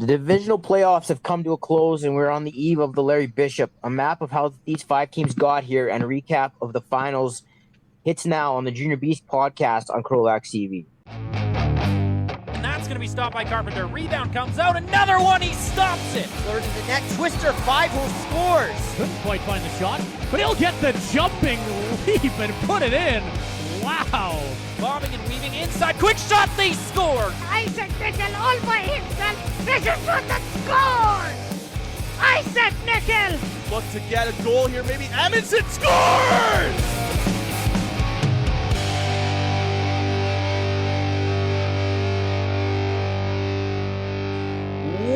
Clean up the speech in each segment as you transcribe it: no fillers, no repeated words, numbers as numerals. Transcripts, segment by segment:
The divisional playoffs have come to a close, and we're on the eve of the Larry Bishop. A map of how these 5 teams got here and a recap of the finals hits now on the Junior Beast podcast on CROW LAX TV. And that's going to be stopped by Carpenter. Rebound comes out. Another one. He stops it. Third in the net. Twister 5-hole scores. Couldn't quite find the shot, but he'll get the jumping leap and put it in. Wow. Bobbing and weaving inside. Quick shot. They score. Isaac Nickel all by himself. This is what that scores. Isaac Nickel. Look to get a goal here. Maybe Amundsen scores.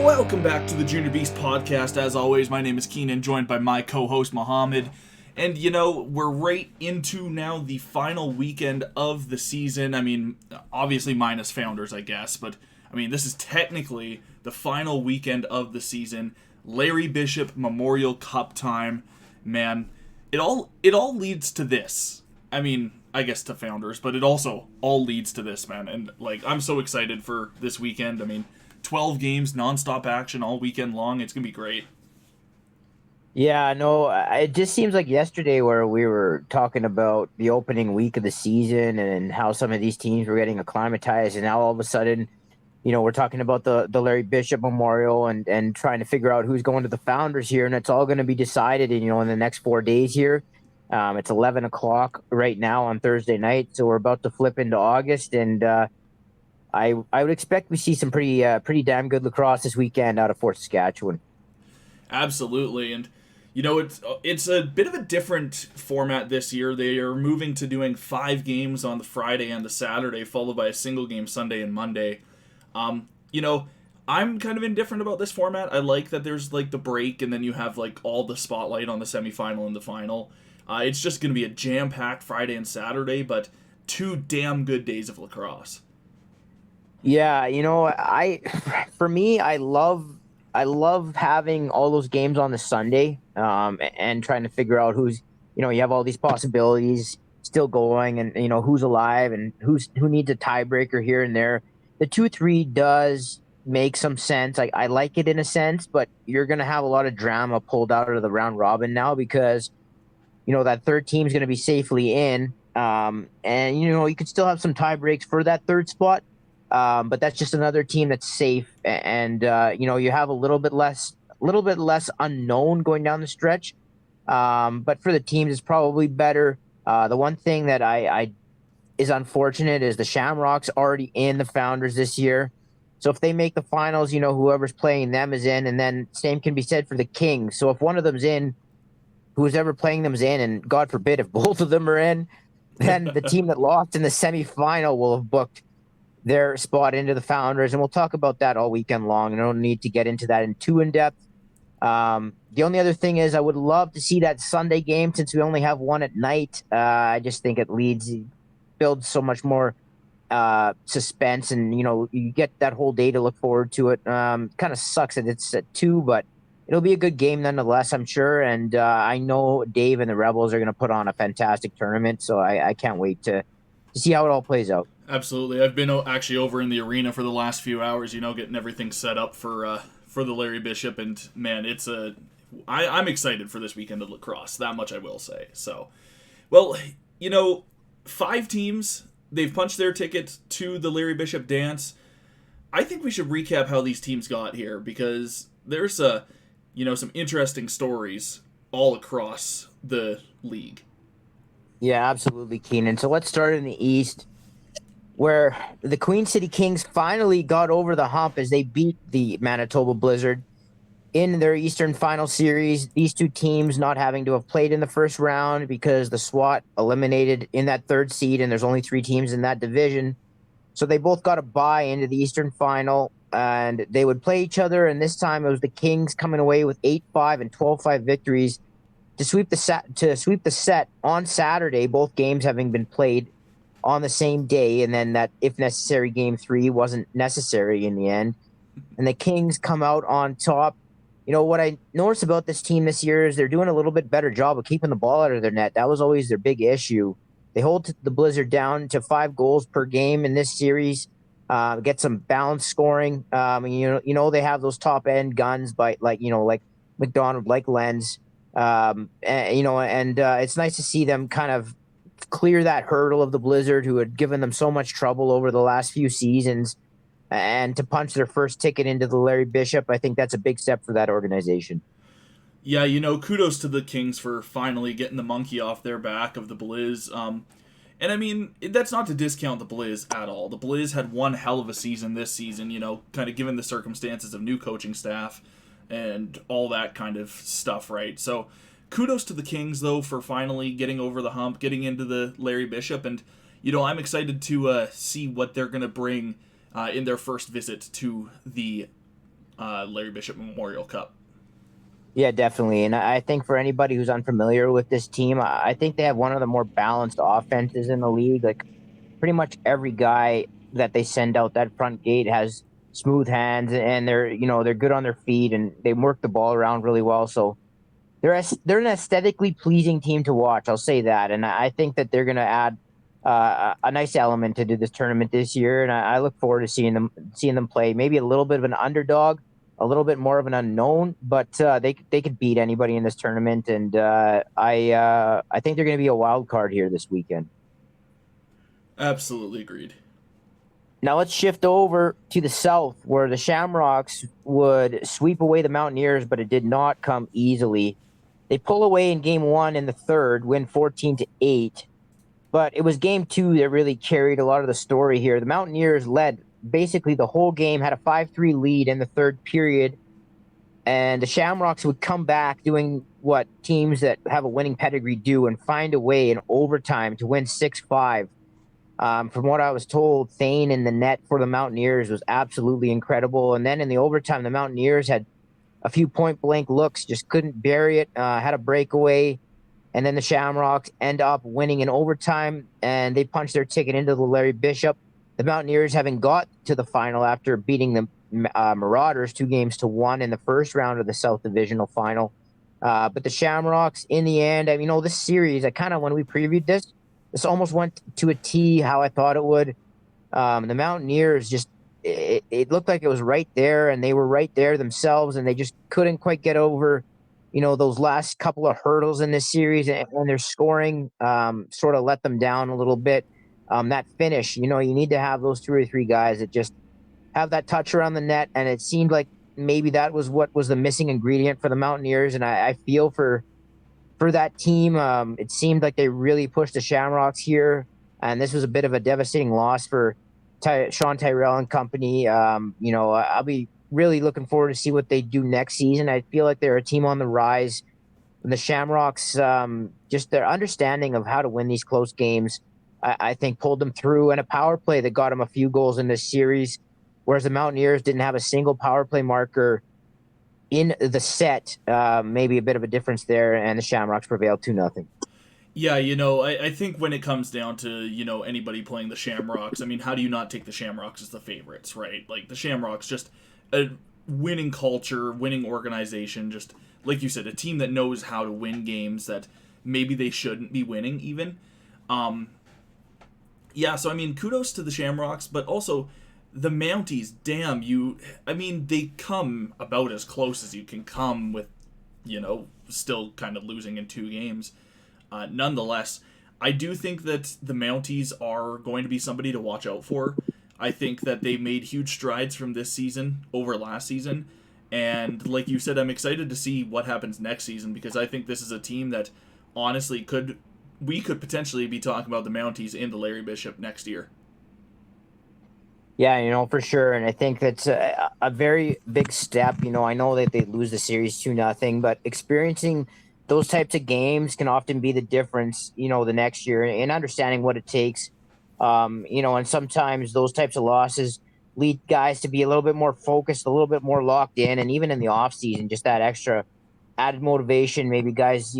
Welcome back to the Junior Beast podcast. As always, my name is Keenan, joined by my co-host Muhammad. And, we're right into now the final weekend of the season. I mean, obviously minus Founders, I guess. But, this is technically the final weekend of the season. Larry Bishop Memorial Cup time. Man, it all leads to this. I guess to Founders, but it also all leads to this, man. And, I'm so excited for this weekend. 12 games, nonstop action all weekend long. It's going to be great. Yeah, no, it just seems like yesterday where we were talking about the opening week of the season and how some of these teams were getting acclimatized, and now all of a sudden, we're talking about the Larry Bishop Memorial and trying to figure out who's going to the Founders here, and it's all going to be decided, in the next 4 days here. It's 11 o'clock right now on Thursday night, so we're about to flip into August, and I would expect we see some pretty damn good lacrosse this weekend out of Fort Saskatchewan. Absolutely, and it's a bit of a different format this year. They are moving to doing 5 games on the Friday and the Saturday, followed by a single game Sunday and Monday. I'm kind of indifferent about this format. I like that there's the break, and then you have all the spotlight on the semifinal and the final. It's just going to be a jam-packed Friday and Saturday, but 2 damn good days of lacrosse. Yeah, for me, I love having all those games on the Sunday, and trying to figure out who's, you have all these possibilities still going, and who's alive and who needs a tiebreaker here and there. The 2-3 does make some sense. I like it in a sense, but you're gonna have a lot of drama pulled out of the round robin now because that third team's gonna be safely in, and you could still have some tie breaks for that third spot. But that's just another team that's safe, and you have a little bit less unknown going down the stretch. But for the teams, it's probably better. The one thing that I is unfortunate is the Shamrocks already in the Founders this year. So if they make the finals, whoever's playing them is in, and then same can be said for the Kings. So if one of them's in, who's ever playing them's in, and God forbid if both of them are in, then the team that lost in the semifinal will have booked their spot into the Founders, and we'll talk about that all weekend long. I don't need to get into that too in depth. The only other thing is I would love to see that Sunday game since we only have one at night. I just think it builds so much more suspense, and you get that whole day to look forward to it. Kind of sucks that it's at 2, but it'll be a good game nonetheless, I'm sure. And I know Dave and the Rebels are going to put on a fantastic tournament, so I can't wait to see how it all plays out. Absolutely. I've been actually over in the arena for the last few hours, getting everything set up for the Larry Bishop, and man, I'm excited for this weekend of lacrosse. That much I will say. So, well, 5 teams, they've punched their ticket to the Larry Bishop dance. I think we should recap how these teams got here, because there's some interesting stories all across the league. Yeah, absolutely, Keenan. So let's start in the East, where the Queen City Kings finally got over the hump as they beat the Manitoba Blizzard in their Eastern Final Series. These 2 teams not having to have played in the first round because the SWAT eliminated in that 3rd seed, and there's only 3 teams in that division. So they both got a bye into the Eastern Final, and they would play each other, and this time it was the Kings coming away with 8-5 and 12-5 victories to sweep the set on Saturday, both games having been played on the same day, and then that, if necessary, Game 3 wasn't necessary in the end. And the Kings come out on top. What I noticed about this team this year is they're doing a little bit better job of keeping the ball out of their net. That was always their big issue. They hold the Blizzard down to 5 goals per game in this series. get some balanced scoring. They have those top end guns, by like McDonald, like Lenz. It's nice to see them kind of clear that hurdle of the Blizzard, who had given them so much trouble over the last few seasons, and to punch their first ticket into the Larry Bishop. I think that's a big step for that organization. Yeah, kudos to the Kings for finally getting the monkey off their back of the Blizz. And I mean, that's not to discount the Blizz at all. The Blizz had one hell of a season this season, kind of given the circumstances of new coaching staff and all that kind of stuff, right? So kudos to the Kings, though, for finally getting over the hump, getting into the Larry Bishop. And, I'm excited to see what they're going to bring in their first visit to the Larry Bishop Memorial Cup. Yeah, definitely. And I think for anybody who's unfamiliar with this team, I think they have one of the more balanced offenses in the league. Like, pretty much every guy that they send out that front gate has smooth hands, and they're good on their feet, and they work the ball around really well. So they're an aesthetically pleasing team to watch. I'll say that. And I think that they're going to add a nice element to this tournament this year. And I look forward to seeing them play. Maybe a little bit of an underdog, a little bit more of an unknown, but they could beat anybody in this tournament, and I think they're going to be a wild card here this weekend. Absolutely agreed. Now let's shift over to the South, where the Shamrocks would sweep away the Mountaineers, but it did not come easily. They pull away in Game 1 in the third, win 14-8, but it was Game 2 that really carried a lot of the story here. The Mountaineers led basically the whole game, had a 5-3 lead in the third period, and the Shamrocks would come back doing what teams that have a winning pedigree do and find a way in overtime to win 6-5. From what I was told, Thane in the net for the Mountaineers was absolutely incredible. And then in the overtime, the Mountaineers had a few point-blank looks, just couldn't bury it, had a breakaway, and then the Shamrocks end up winning in overtime, and they punched their ticket into the Larry Bishop. The Mountaineers, having got to the final after beating the Marauders 2-1 in the first round of the South Divisional final. But the Shamrocks, in the end, this series, when we previewed this almost went to a T how I thought it would. The Mountaineers it looked like it was right there, and they were right there themselves, and they just couldn't quite get over, those last couple of hurdles in this series, and their scoring sort of let them down a little bit. That finish, you need to have those 2 or 3 guys that just have that touch around the net, and it seemed like maybe that was what was the missing ingredient for the Mountaineers, and I feel for that team. It seemed like they really pushed the Shamrocks here, and this was a bit of a devastating loss for Sean Tyrell and company. I'll be really looking forward to see what they do next season. I feel like they're a team on the rise, and the Shamrocks, just their understanding of how to win these close games, I think pulled them through, and a power play that got them a few goals in this series, whereas the Mountaineers didn't have a single power play marker in the set. Maybe a bit of a difference there, and the Shamrocks prevailed 2-0. Yeah, I think when it comes down to, anybody playing the Shamrocks, how do you not take the Shamrocks as the favorites, right? Like, the Shamrocks, just a winning culture, winning organization, just, like you said, a team that knows how to win games that maybe they shouldn't be winning even. Yeah, so, kudos to the Shamrocks, but also the Mounties, damn, they come about as close as you can come with, still kind of losing in 2 games. Nonetheless, I do think that the Mounties are going to be somebody to watch out for. I think that they made huge strides from this season over last season, and like you said, I'm excited to see what happens next season, because I think this is a team that honestly we could potentially be talking about the Mounties in the Larry Bishop next year. Yeah, for sure. And I think that's a very big step. I know that they lose the series 2-0, but experiencing those types of games can often be the difference, the next year, and understanding what it takes. And sometimes those types of losses lead guys to be a little bit more focused, a little bit more locked in, and even in the off season, just that extra added motivation. Maybe guys,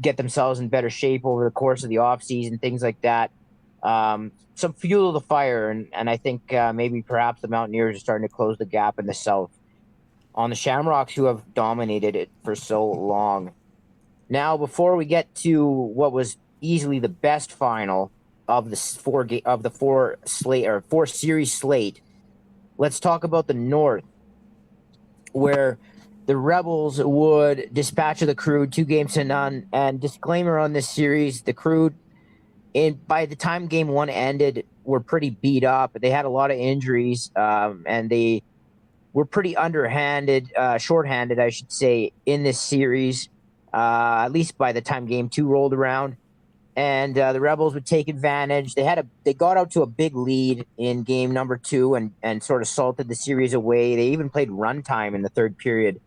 get themselves in better shape over the course of the off season, things like that. Some fuel to the fire, and I think maybe perhaps the Mountaineers are starting to close the gap in the South on the Shamrocks, who have dominated it for so long. Now, before we get to what was easily the best final of the four series slate, let's talk about the North, where the Rebels would dispatch of the Crew 2-0. And disclaimer on this series, the Crew, by the time game one ended, were pretty beat up. They had a lot of injuries, and they were pretty shorthanded, I should say, in this series, at least by the time game two rolled around. And the Rebels would take advantage. They got out to a big lead in game number two and sort of salted the series away. They even played runtime in the third period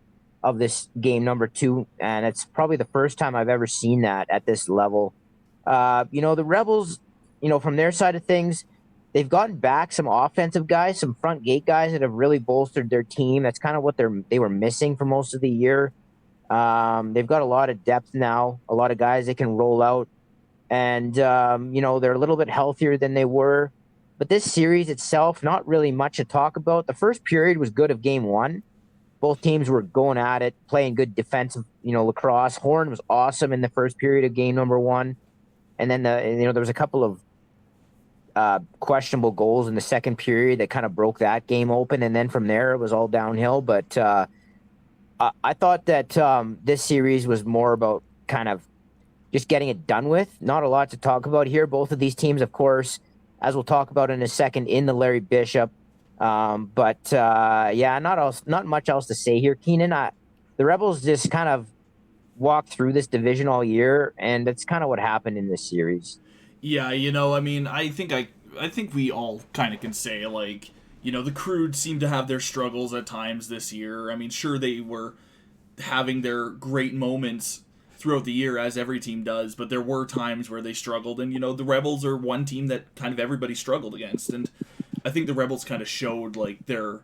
of this game number two, and it's probably the first time I've ever seen that at this level. The Rebels, from their side of things, they've gotten back some offensive guys, some front gate guys that have really bolstered their team. That's kind of what they were missing for most of the year. They've got a lot of depth now, a lot of guys that can roll out. And, they're a little bit healthier than they were. But this series itself, not really much to talk about. The first period was good of game one. Both teams were going at it, playing good defensive, lacrosse. Horn was awesome in the first period of game number one. And then, there was a couple of questionable goals in the second period that kind of broke that game open. And then from there, it was all downhill. But I thought that this series was more about kind of just getting it done with. Not a lot to talk about here. Both of these teams, of course, as we'll talk about in a second, in the Larry Bishop. Not much else to say here. Keenan, the Rebels just kind of walked through this division all year, and that's kind of what happened in this series. Yeah, I think we all kind of can say, the Crew seem to have their struggles at times this year. I mean, sure, they were having their great moments throughout the year, as every team does, but there were times where they struggled, and the Rebels are one team that kind of everybody struggled against, and I think the Rebels kind of showed their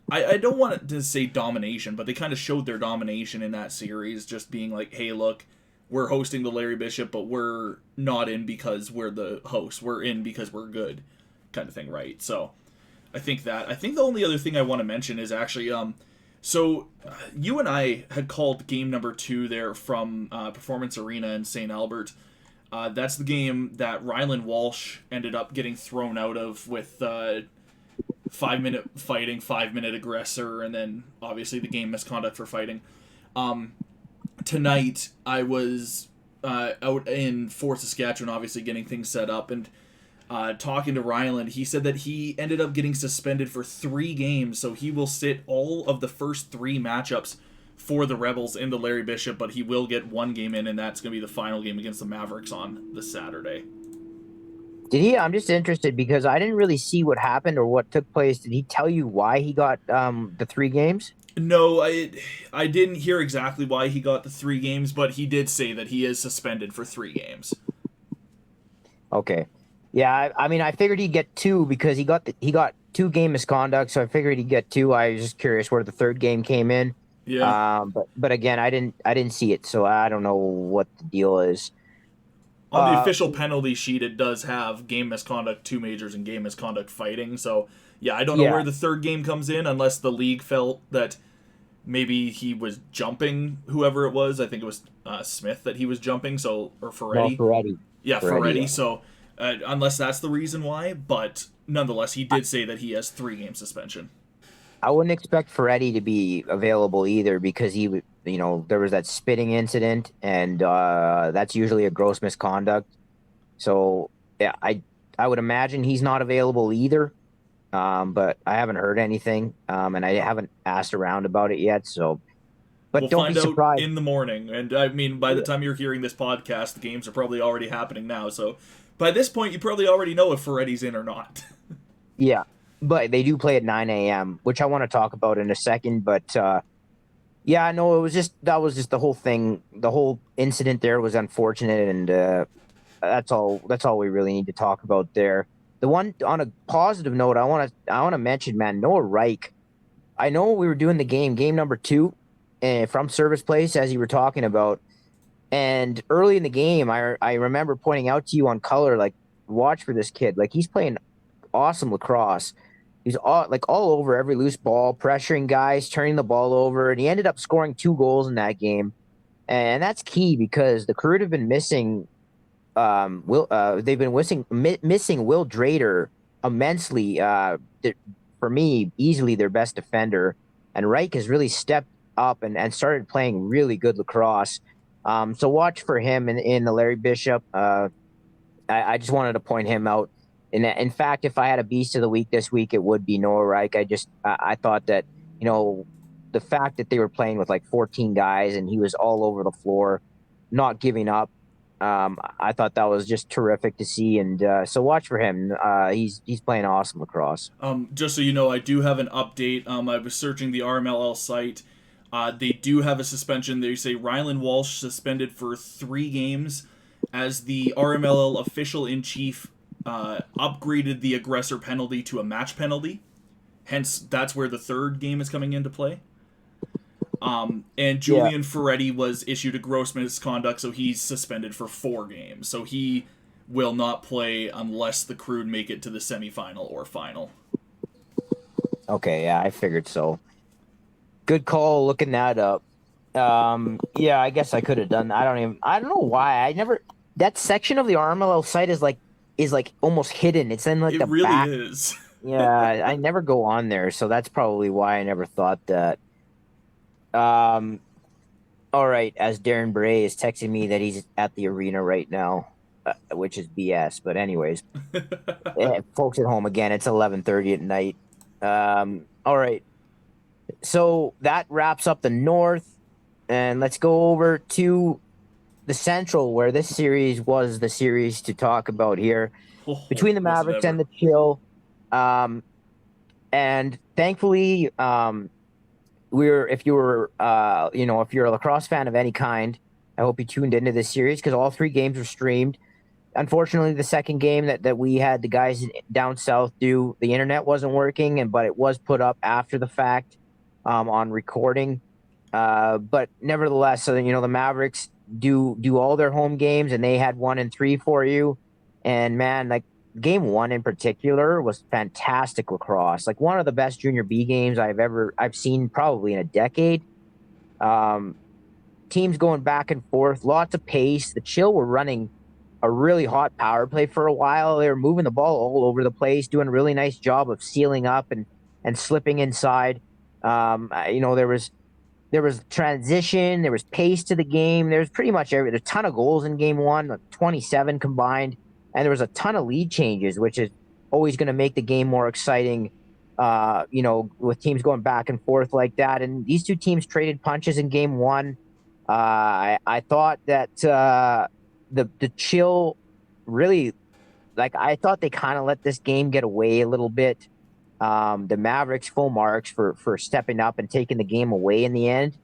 I don't want to say domination, but they kind of showed their domination in that series, just being like, hey, look, we're hosting the Larry Bishop, but we're not in because we're the host, we're in because we're good, kind of thing, right? So I think the only other thing I want to mention is actually so you and I had called game number 2 there from Performance Arena in St. Albert. That's the game that Ryland Walsh ended up getting thrown out of with 5-minute fighting, 5-minute aggressor, and then obviously the game misconduct for fighting. Tonight I was out in Fort Saskatchewan, obviously getting things set up, and talking to Ryland, he said that he ended up getting suspended for 3 games, so he will sit all of the first 3 matchups for the Rebels in the Larry Bishop, but he will get 1 game in, and that's going to be the final game against the Mavericks on the Saturday. Did he? I'm just interested because I didn't really see what happened or what took place. Did he tell you why he got the 3 games? No, I didn't hear exactly why he got the 3 games, but he did say that he is suspended for 3 games. Okay. Yeah, I mean, I figured he'd get 2 because he got 2 game misconduct, so I figured he'd get 2. I was just curious where the 3rd game came in. Yeah. But again, I didn't see it, so I don't know what the deal is. On the official penalty sheet, it does have game misconduct 2 majors and game misconduct fighting. So yeah, I don't know where the 3rd game comes in, unless the league felt that maybe he was jumping whoever it was. I think it was Smith that he was jumping. Or Ferretti. No, Ferretti. Yeah, Ferretti. Yeah. So. Unless that's the reason why, but nonetheless, he did say that he has 3 game suspension. I wouldn't expect Ferretti to be available either because there was that spitting incident, and that's usually a gross misconduct. So yeah, I would imagine he's not available either. But I haven't heard anything, and I haven't asked around about it yet. So, but we'll don't be surprised in the morning. And I mean, by the time you're hearing this podcast, the games are probably already happening now. So. By this point, you probably already know if Ferretti's in or not. Yeah, but they do play at 9 a.m., which I want to talk about in a second. But yeah, no, that was just the whole thing. The whole incident there was unfortunate, and that's all we really need to talk about there. The one on a positive note, I want to mention, man, Noah Reich. I know we were doing the game number 2, from Service Place, as you were talking about. And early in the game, I remember pointing out to you on color, watch for this kid. He's playing awesome lacrosse. He's all over every loose ball, pressuring guys, turning the ball over. And he ended up scoring 2 goals in that game. And that's key because the Crew have been missing they've been missing Will Drader immensely. For me, easily their best defender, and Reich has really stepped up and started playing really good lacrosse. So watch for him in the Larry Bishop. I just wanted to point him out. In fact, if I had a beast of the week this week, it would be Noah Reich. I thought that, the fact that they were playing with like 14 guys and he was all over the floor, not giving up. I thought that was just terrific to see, and so watch for him. He's playing awesome lacrosse. Just so you know, I do have an update. I was searching the RMLL site. They do have a suspension. They say Rylan Walsh suspended for 3 games as the RMLL official-in-chief upgraded the aggressor penalty to a match penalty. Hence, that's where the 3rd game is coming into play. And Julian Ferretti was issued a gross misconduct, so he's suspended for 4 games. So he will not play unless the Crew make it to the semifinal or final. Okay, yeah, I figured so. Good call looking that up. Yeah, I guess I could have done that. I don't know why. That section of the RMLL site is like almost hidden. It's in like it the really back. is. Yeah, I never go on there, so that's probably why I never thought that. All right, as Darren Bray is texting me that he's at the arena right now, which is BS. But anyways, folks at home, again, it's 11:30 at night. All right, so that wraps up the North, and let's go over to the Central, where this series was the series to talk about here between the Mavericks and the Chill. And thankfully, if you're a lacrosse fan of any kind, I hope you tuned into this series because all 3 games were streamed. Unfortunately, the second game that we had the guys down south do, the internet wasn't working, but it was put up after the fact on recording. But nevertheless, so the Mavericks do all their home games, and they had 1 and 3 for you. And man, like game 1 in particular was fantastic lacrosse, like one of the best junior B games I've seen probably in a decade. Teams going back and forth, lots of pace. The Chill were running a really hot power play for a while. They were moving the ball all over the place, doing a really nice job of sealing up and slipping inside. There was transition, there was pace to the game. There's pretty much there's a ton of goals in game 1, like 27 combined, and there was a ton of lead changes, which is always going to make the game more exciting. With teams going back and forth like that. And these 2 teams traded punches in game 1. I thought that the Chill really, I thought they kind of let this game get away a little bit. The Mavericks full marks for stepping up and taking the game away in the end.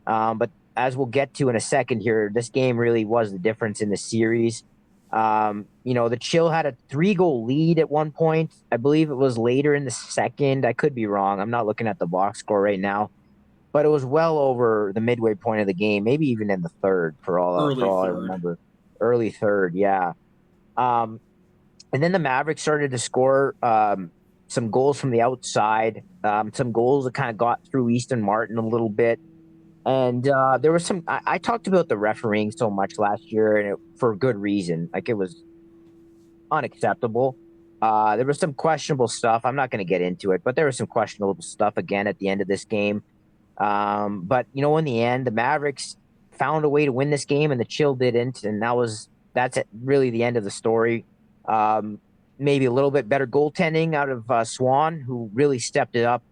But as we'll get to in a second here, this game really was the difference in the series. The Chill had a 3-goal lead at one point. I believe it was later in the second. I could be wrong. I'm not looking at the box score right now, but it was well over the midway point of the game, maybe even in the third for all I remember. Early third, yeah. And then the Mavericks started to score some goals from the outside, some goals that kind of got through Easton Martin a little bit. And there was some. I talked about the refereeing so much last year, and for good reason. Like, it was unacceptable. There was some questionable stuff. I'm not going to get into it, but there was some questionable stuff again at the end of this game. But in the end, the Mavericks found a way to win this game, and the Chill didn't, and that's really the end of the story. Maybe a little bit better goaltending out of Swan, who really stepped it up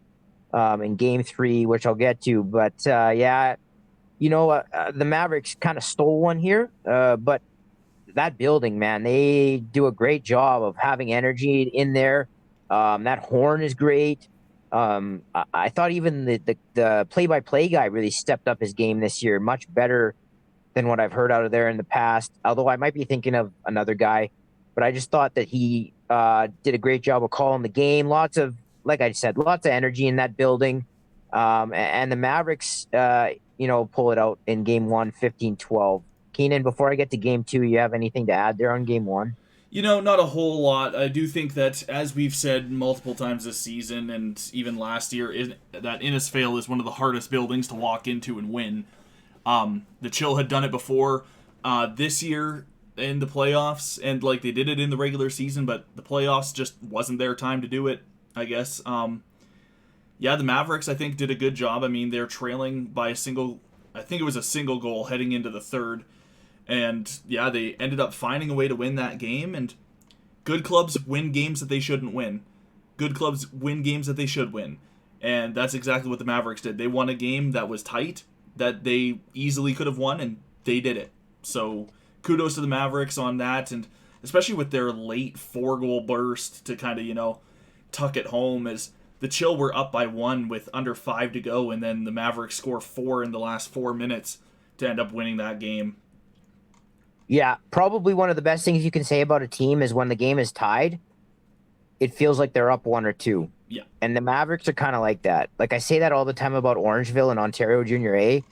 in game 3, which I'll get to. But the Mavericks kind of stole one here. But that building, man, they do a great job of having energy in there. That horn is great. I thought even the play-by-play guy really stepped up his game this year, much better than what I've heard out of there in the past. Although I might be thinking of another guy, but I just thought that he did a great job of calling the game. Like I said, lots of energy in that building. And the Mavericks, pull it out in game 1, 15-12. Keenan, before I get to game 2, you have anything to add there on game 1? Not a whole lot. I do think that, as we've said multiple times this season and even last year, that Innisfail is one of the hardest buildings to walk into and win. The Chill had done it before. This year, in the playoffs, and like they did it in the regular season, but the playoffs just wasn't their time to do it, I guess. Yeah, the Mavericks, I think, did a good job. I mean, they're trailing by a single goal heading into the third. And yeah, they ended up finding a way to win that game. And good clubs win games that they shouldn't win. Good clubs win games that they should win. And that's exactly what the Mavericks did. They won a game that was tight, that they easily could have won, and they did it. So kudos to the Mavericks on that. And especially with their late 4-goal burst to kind of, tuck it home, as the Chill were up by 1 with under 5 to go, and then the Mavericks score 4 in the last 4 minutes to end up winning that game. Yeah, probably one of the best things you can say about a team is when the game is tied, it feels like they're up 1 or 2. Yeah. And the Mavericks are kind of like that. Like I say that all the time about Orangeville and Ontario Junior A. And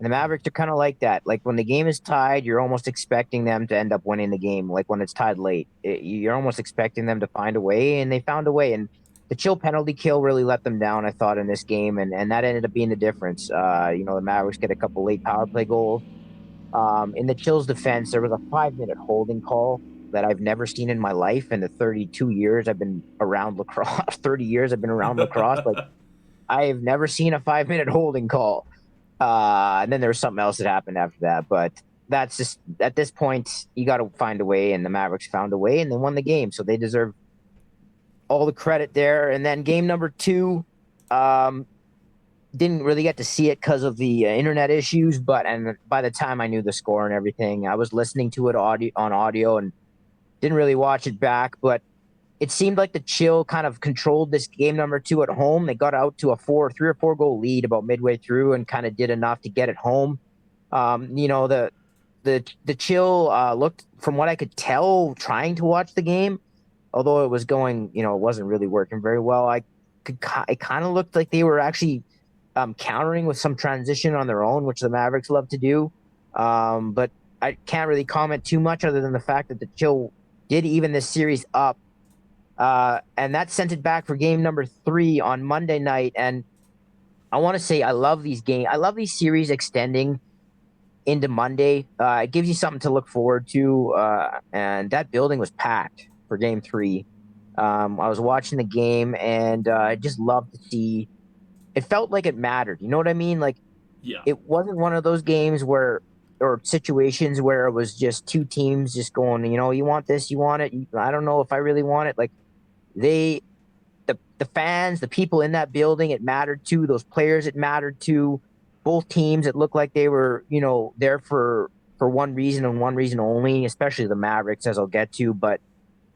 the Mavericks are kind of like that. Like when the game is tied, you're almost expecting them to end up winning the game. Like when it's tied late, you're almost expecting them to find a way, and they found a way. And the Chill penalty kill really let them down, I thought, in this game, and that ended up being the difference. The Mavericks get a couple late power play goals. In the Chill's defense, there was a 5-minute holding call that I've never seen in my life in the 32 years I've been around lacrosse. 30 years I've been around lacrosse. Like, I've never seen a 5-minute holding call. And then there was something else that happened after that. But that's just, at this point, you got to find a way, and the Mavericks found a way, and they won the game. So they deserve all the credit there. And then game number 2, didn't really get to see it because of the internet issues, and by the time I knew the score and everything, I was listening to it on audio and didn't really watch it back. But it seemed like the Chill kind of controlled this game number 2 at home. They got out to a 3 or 4 goal lead about midway through and kind of did enough to get it home. The Chill looked, from what I could tell, trying to watch the game, although it was going, it wasn't really working very well. It kind of looked like they were actually countering with some transition on their own, which the Mavericks love to do. But I can't really comment too much other than the fact that the Chill did even this series up. And that sent it back for game number 3 on Monday night. And I want to say I love these games. I love these series extending into Monday. It gives you something to look forward to. And that building was packed for game 3. I was watching the game, and I just loved to see. It felt like it mattered. You know what I mean? Like, Yeah. It wasn't one of those games or situations where it was just two teams just going, you want this, you want it. I don't know if I really want it. Like, the fans, the people in that building, it mattered to. Those players, it mattered to. Both teams, it looked like they were, there for one reason and one reason only, especially the Mavericks, as I'll get to. But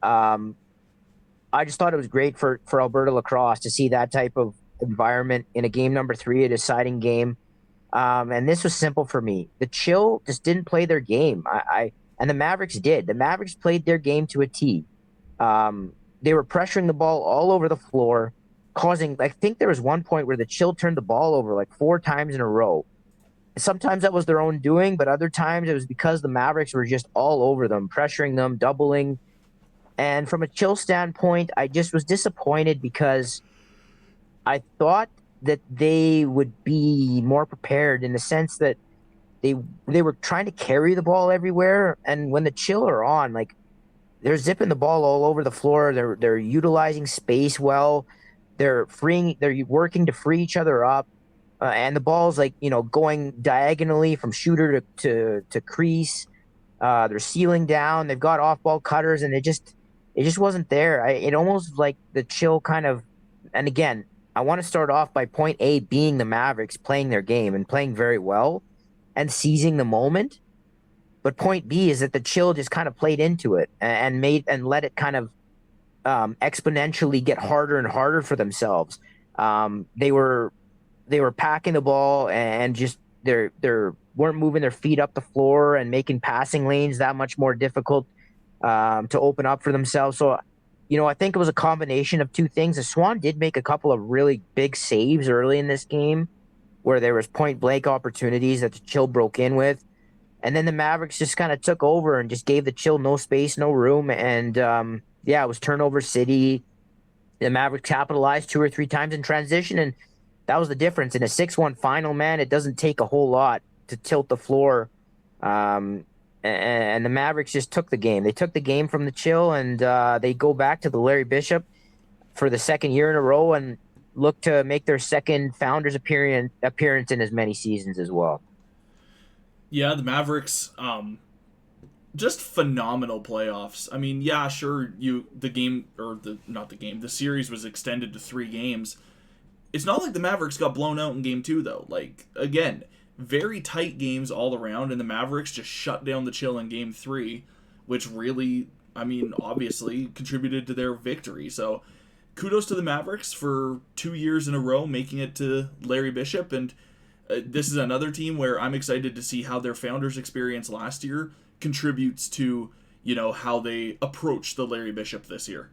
I just thought it was great for Alberta lacrosse to see that type of environment in a game number 3, a deciding game. And this was simple for me. The Chill just didn't play their game. And the Mavericks did. The Mavericks played their game to a T. They were pressuring the ball all over the floor, causing, I think there was one point where the Chill turned the ball over like 4 times in a row. Sometimes that was their own doing, but other times it was because the Mavericks were just all over them, pressuring them, doubling. And from a Chill standpoint, I just was disappointed because I thought that they would be more prepared in the sense that they were trying to carry the ball everywhere. And when the Chill are on, like, they're zipping the ball all over the floor. They're utilizing space well. They're working to free each other up. And the ball's like, going diagonally from shooter to crease. They're sealing down. They've got off-ball cutters, and it just wasn't there. It almost like the Chill kind of, and again, I want to start off by point A being the Mavericks playing their game and playing very well and seizing the moment. But point B is that the Chill just kind of played into it and let it kind of exponentially get harder and harder for themselves. They were packing the ball and just they weren't moving their feet up the floor and making passing lanes that much more difficult to open up for themselves. So, I think it was a combination of two things. The Swan did make a couple of really big saves early in this game where there was point blank opportunities that the Chill broke in with. And then the Mavericks just kind of took over and just gave the Chill no space, no room. And it was turnover city. The Mavericks capitalized 2 or 3 times in transition, and that was the difference. In a 6-1 final, man, it doesn't take a whole lot to tilt the floor. And and the Mavericks just took the game. They took the game from the Chill, and they go back to the Larry Bishop for the second year in a row and look to make their second Founders appearance in as many seasons as well. Yeah, the Mavericks, just phenomenal playoffs. I mean, yeah, sure, the series was extended to 3 games. It's not like the Mavericks got blown out in game 2, though. Like, again, very tight games all around, and the Mavericks just shut down the Chill in game 3, which really, I mean, obviously contributed to their victory. So kudos to the Mavericks for 2 years in a row making it to Larry Bishop, and this is another team where I'm excited to see how their Founders experience last year contributes to, how they approach the Larry Bishop this year.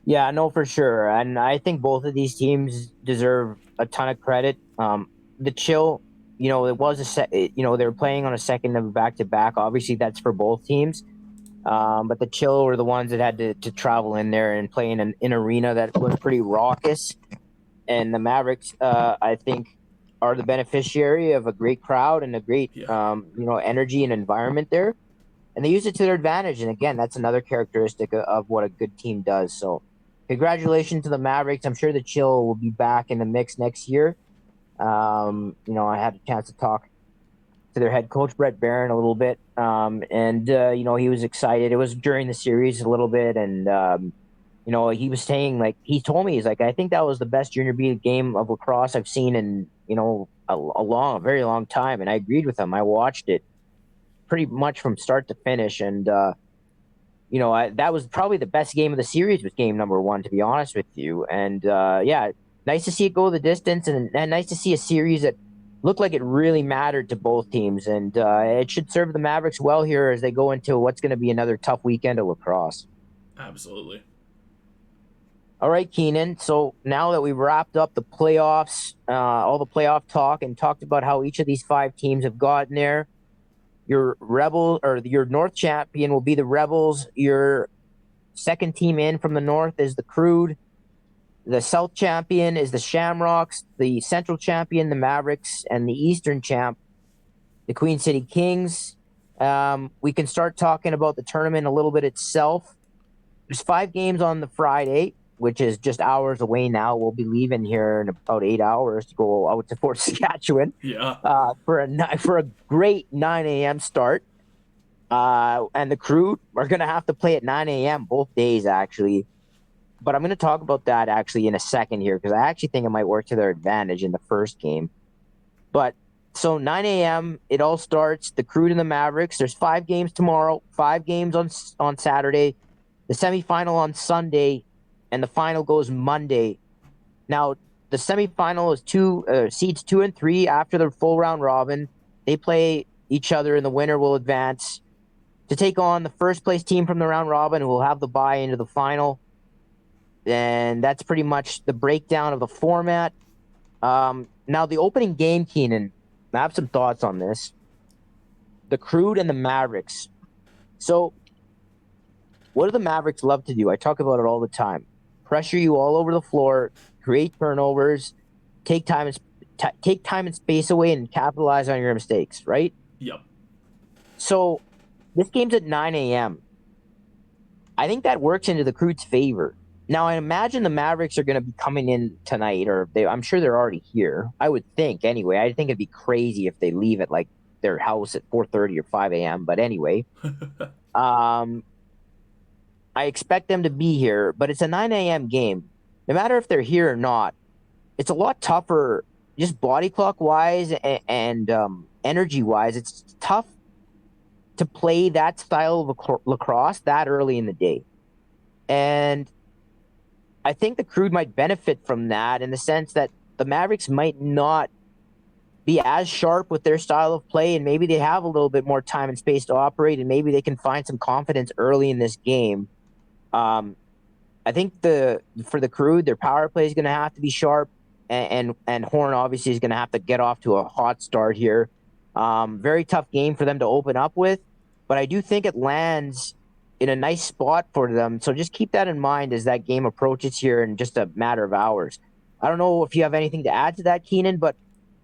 Yeah, no, for sure. And I think both of these teams deserve a ton of credit. The Chill, it was they were playing on a second of back-to-back. Obviously, that's for both teams. But the Chill were the ones that had to travel in there and play in an arena that was pretty raucous. And the Mavericks, I think, are the beneficiary of a great crowd and a great, energy and environment there. And they use it to their advantage. And again, that's another characteristic of what a good team does. So congratulations to the Mavericks. I'm sure the Chill will be back in the mix next year. I had a chance to talk to their head coach, Brett Barron, a little bit. He was excited. It was during the series a little bit. And, he was saying, he told me, he's like, I think that was the best junior B game of lacrosse I've seen in, a very long time. And I agreed with him. I watched it pretty much from start to finish. And, that was probably the best game of the series was game number 1, to be honest with you. And, nice to see it go the distance and nice to see a series that looked like it really mattered to both teams. And it should serve the Mavericks well here as they go into what's going to be another tough weekend of lacrosse. Absolutely. All right, Keenan. So now that we've wrapped up the playoffs, all the playoff talk, and talked about how each of these 5 teams have gotten there, your North champion will be the Rebels. Your second team in from the North is the CROW. The South champion is the Shamrocks. The Central champion, the Mavericks, and the Eastern champ, the Queen City Kings. We can start talking about the tournament a little bit itself. There's 5 games on the Friday, which is just hours away now. We'll be leaving here in about 8 hours to go out to Fort Saskatchewan. Yeah. For a great 9 a.m. start. And the CROW are going to have to play at 9 a.m. both days, actually. But I'm going to talk about that actually in a second here because I actually think it might work to their advantage in the first game. But so 9 a.m. it all starts. The CROW and the Mavericks. There's 5 games tomorrow, 5 games on Saturday, the semifinal on Sunday, and the final goes Monday. Now, the semifinal is seeds 2 and 3 after the full round robin. They play each other, and the winner will advance to take on the first place team from the round robin, who will have the bye into the final. And that's pretty much the breakdown of the format. Now, the opening game, Keenan, I have some thoughts on this. The CROW and the Mavericks. So, what do the Mavericks love to do? I talk about it all the time. Pressure you all over the floor, create turnovers, take time and space away, and capitalize on your mistakes, right? Yep. So, this game's at 9 a.m. I think that works into the CROW's favor. Now, I imagine the Mavericks are going to be coming in tonight, I'm sure they're already here. I would think, anyway. I think it'd be crazy if they leave at, their house at 4:30 or 5 a.m. But anyway, I expect them to be here, but it's a 9 a.m. game. No matter if they're here or not, it's a lot tougher just body clock-wise and energy-wise. It's tough to play that style of lacrosse that early in the day. And I think the CROW might benefit from that in the sense that the Mavericks might not be as sharp with their style of play, and maybe they have a little bit more time and space to operate, and maybe they can find some confidence early in this game. I think for the CROW, their power play is going to have to be sharp, and Horn obviously is going to have to get off to a hot start here. Very tough game for them to open up with, but I do think it lands in a nice spot for them. So just keep that in mind as that game approaches here in just a matter of hours. I don't know if you have anything to add to that, Keenan, but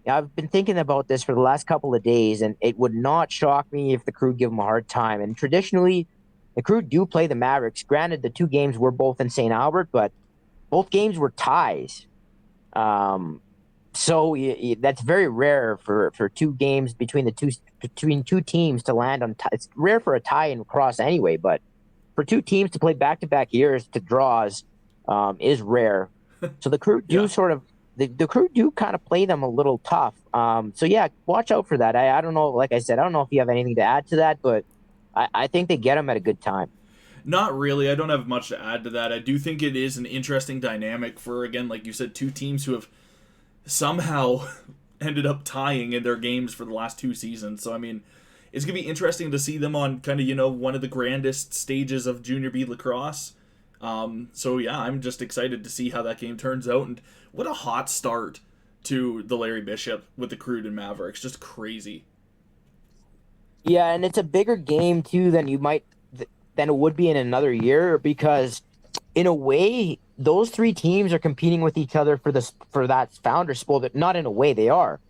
I've been thinking about this for the last couple of days, and it would not shock me if the Crew give them a hard time. And traditionally, the Crew do play the Mavericks. Granted, the two games were both in St. Albert, but both games were ties. So that's very rare for two games between two teams to land on. It's rare for a tie in lacrosse anyway, but for two teams to play back-to-back years to draws is rare. So the Crew do the Crew do kind of play them a little tough. So yeah, watch out for that. I don't know. Like I said, I don't know if you have anything to add to that, but I think they get them at a good time. Not really. I don't have much to add to that. I do think it is an interesting dynamic for, again, like you said, two teams who have somehow ended up tying in their games for the last two seasons. So, I mean, it's going to be interesting to see them on kind of, one of the grandest stages of Junior B lacrosse. So, yeah, I'm just excited to see how that game turns out. And what a hot start to the Larry Bishop with the Crew and Mavericks. Just crazy. Yeah, and it's a bigger game, too, than it would be in another year, because in a way, those three teams are competing with each other for that Founders Bowl. Not in a way, they are.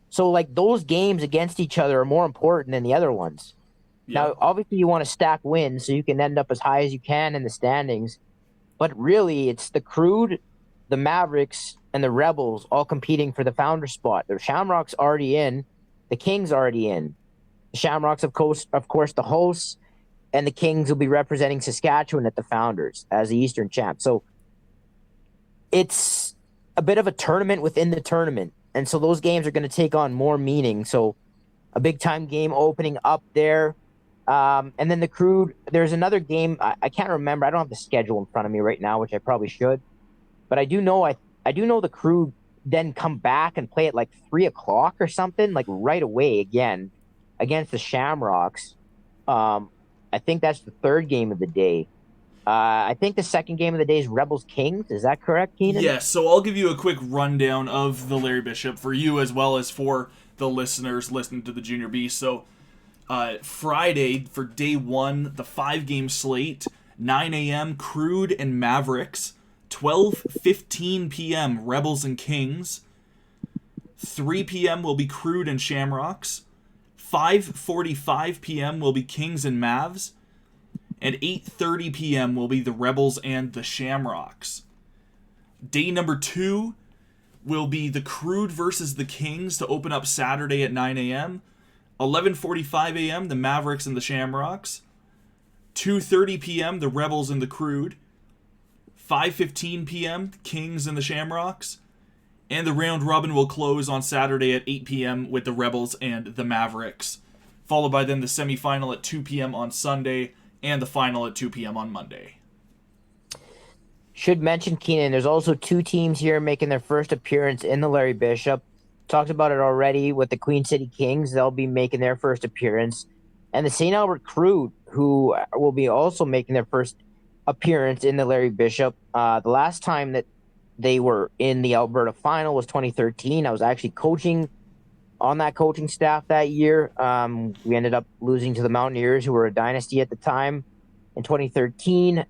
So, like, those games against each other are more important than the other ones. Yeah. Now, obviously, you want to stack wins so you can end up as high as you can in the standings. But really, it's the Crew, the Mavericks, and the Rebels all competing for the Founder spot. The Shamrocks already in. The Kings already in. The Shamrocks, of course, the hosts, and the Kings will be representing Saskatchewan at the Founders as the Eastern champ. So it's a bit of a tournament within the tournament. And so those games are going to take on more meaning. So a big-time game opening up there. And then the Crew, there's another game. I can't remember. I don't have the schedule in front of me right now, which I probably should. But I do know the Crew then come back and play at like 3 o'clock or something, like right away again against the Shamrocks. I think that's the third game of the day. I think the second game of the day is Rebels Kings. Is that correct, Keenan? Yes, so I'll give you a quick rundown of the Larry Bishop for you as well as for the listeners listening to the Junior B. So Friday for day one, the 5-game slate, 9 a.m. Crew and Mavericks, 12:15 p.m. Rebels and Kings, 3 p.m. will be Crew and Shamrocks, 5:45 p.m. will be Kings and Mavs, and 8:30 p.m. will be the Rebels and the Shamrocks. Day number 2 will be the Crew versus the Kings to open up Saturday at 9 a.m., 11:45 a.m. the Mavericks and the Shamrocks, 2:30 p.m. the Rebels and the Crew, 5:15 p.m. Kings and the Shamrocks, and the round robin will close on Saturday at 8 p.m. with the Rebels and the Mavericks, followed by then the semifinal at 2 p.m. on Sunday and the final at 2 p.m. on Monday. Should mention, Keenan, there's also two teams here making their first appearance in the Larry Bishop. Talked about it already with the Queen City Kings. They'll be making their first appearance. And the St. Albert Crew, who will be also making their first appearance in the Larry Bishop. The last time that they were in the Alberta final was 2013. I was actually coaching on that coaching staff that year. We ended up losing to the Mountaineers, who were a dynasty at the time, in 2013.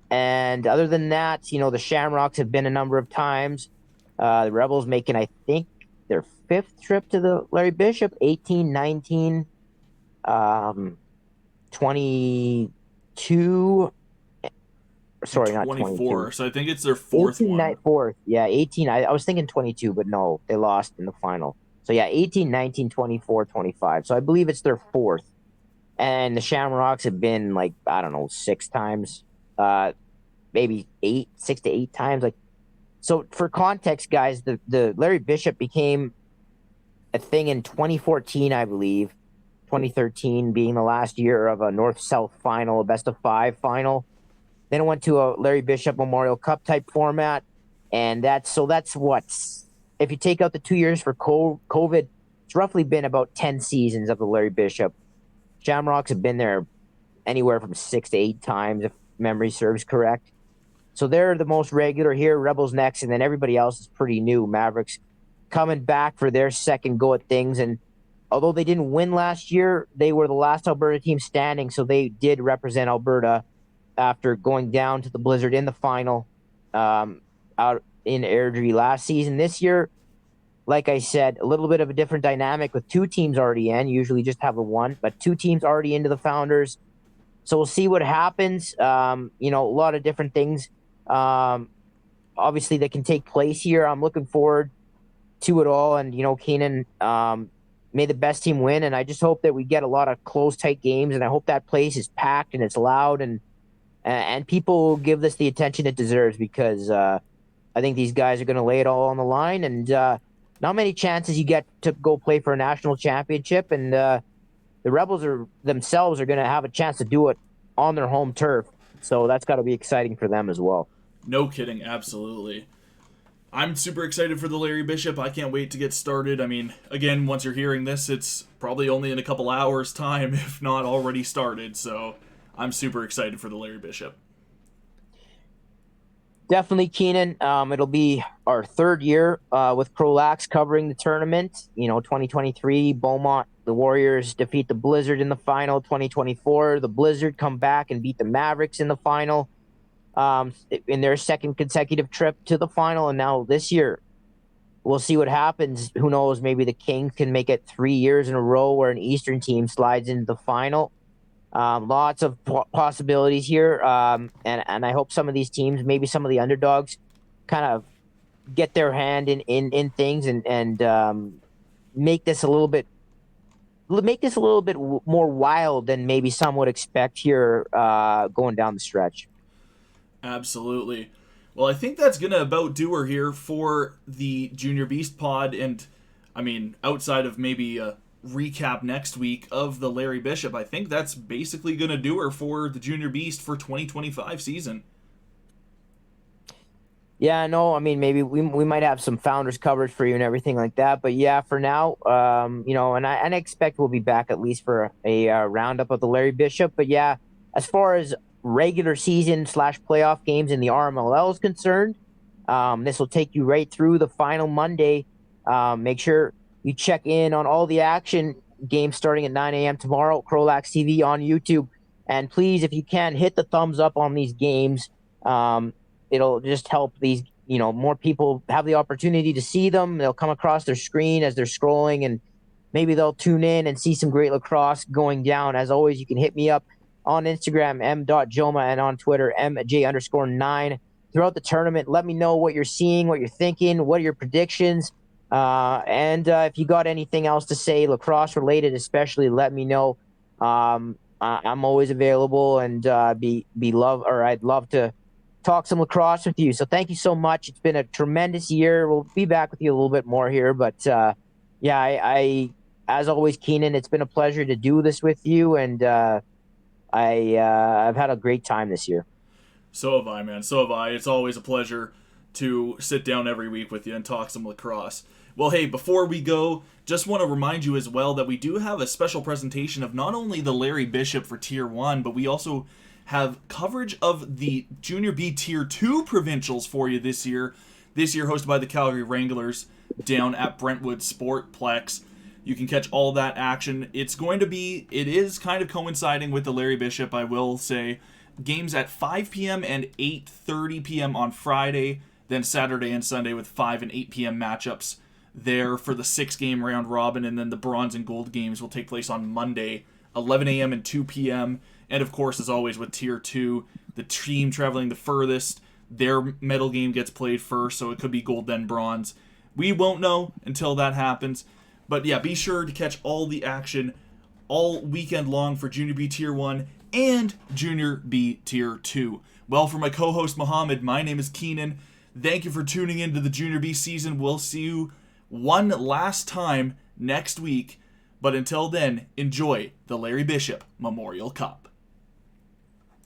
And other than that, the Shamrocks have been a number of times. The Rebels making, I think, their 5th trip to the Larry Bishop, 18, 19, 22. Sorry, not 24. So I think it's their 4th 18, one. 4th. Yeah, 18. I was thinking 22, but no, they lost in the final. So yeah, 18, 19, 24, 25. So I believe it's their 4th. And the Shamrocks have been 6 times, maybe 6 to 8 times. So for context, guys, the Larry Bishop became a thing in 2014, I believe. 2013 being the last year of a North-South final, a best-of-5 final. Then it went to a Larry Bishop Memorial Cup type format, and that's what's, if you take out the 2 years for COVID, it's roughly been about 10 seasons of the Larry Bishop. Shamrocks have been there anywhere from 6 to 8 times, if memory serves correct. So they're the most regular here. Rebels next, and then everybody else is pretty new. Mavericks coming back for their second go at things, and although they didn't win last year, they were the last Alberta team standing, so they did represent Alberta after going down to the Blizzard in the final out in Airdrie last season. This year, like I said, a little bit of a different dynamic with two teams already in. Usually just have the one, but two teams already into the Founders. So we'll see what happens. You know, a lot of different things, obviously, that can take place here. I'm looking forward to it all. And, you know, Keenen, may the best team win. And I just hope that we get a lot of close, tight games. And I hope that place is packed and it's loud, and people will give this the attention it deserves, because I think these guys are going to lay it all on the line. And not many chances you get to go play for a national championship. And the Rebels themselves are going to have a chance to do it on their home turf. So that's got to be exciting for them as well. No kidding, absolutely. I'm super excited for the Larry Bishop. I can't wait to get started. I mean, again, once you're hearing this, it's probably only in a couple hours' time, if not already started. So I'm super excited for the Larry Bishop. Definitely, Keenen. It'll be our third year with CROW LAX covering the tournament. You know, 2023, Beaumont, the Warriors defeat the Blizzard in the final. 2024, the Blizzard come back and beat the Mavericks in the final, in their second consecutive trip to the final. And now this year, we'll see what happens. Who knows? Maybe the Kings can make it 3 years in a row where an Eastern team slides into the final. Lots of possibilities here, and I hope some of these teams, maybe some of the underdogs, kind of get their hand in things and make this a little bit more wild than maybe some would expect here going down the stretch. Absolutely. Well, I think that's going to about do her here for the Junior Beast pod. And, I mean, outside of maybe a recap next week of the Larry Bishop, I think that's basically going to do her for the Junior Beast for 2025 season. Yeah, no, I mean, maybe we might have some Founders coverage for you and everything like that. But yeah, for now, you know, and I expect we'll be back at least for a roundup of the Larry Bishop. But yeah, as far as regular season / playoff games in the RMLL is concerned, this will take you right through the final Monday. Make sure you check in on all the action, games starting at 9 a.m. tomorrow, CROW LAX TV on YouTube. And please, if you can, hit the thumbs up on these games. It'll just help these, you know, more people have the opportunity to see them. They'll come across their screen as they're scrolling, and maybe they'll tune in and see some great lacrosse going down. As always, you can hit me up on Instagram, m.joma, and on Twitter, mj_9. Throughout the tournament, let me know what you're seeing, what you're thinking, what are your predictions. And if you got anything else to say, lacrosse related especially, let me know. I'm always available, and I'd love to talk some lacrosse with you. So thank you so much. It's been a tremendous year. We'll be back with you a little bit more here, but yeah, I as always, Keenen, it's been a pleasure to do this with you, and I've had a great time this year. So have I, man. So have I. It's always a pleasure to sit down every week with you and talk some lacrosse. Well, hey, before we go, just want to remind you as well that we do have a special presentation of not only the Larry Bishop for Tier 1, but we also have coverage of the Junior B Tier 2 provincials for you this year. This year hosted by the Calgary Wranglers down at Brentwood Sportplex. You can catch all that action. It is kind of coinciding with the Larry Bishop, I will say. Games at 5 p.m. and 8:30 p.m. on Friday, then Saturday and Sunday with 5 and 8 p.m. matchups there for the 6-game round robin, and then the bronze and gold games will take place on Monday, 11 a.m. and 2 p.m. And of course, as always with Tier 2, the team traveling the furthest, their medal game gets played first, so it could be gold then bronze. We won't know until that happens. But yeah, be sure to catch all the action all weekend long for Junior B Tier 1 and Junior B Tier 2. Well, for my co-host Muhammad, my name is Keenen. Thank you for tuning in to the Junior B season. We'll see you one last time next week. But until then, enjoy the Larry Bishop Memorial Cup.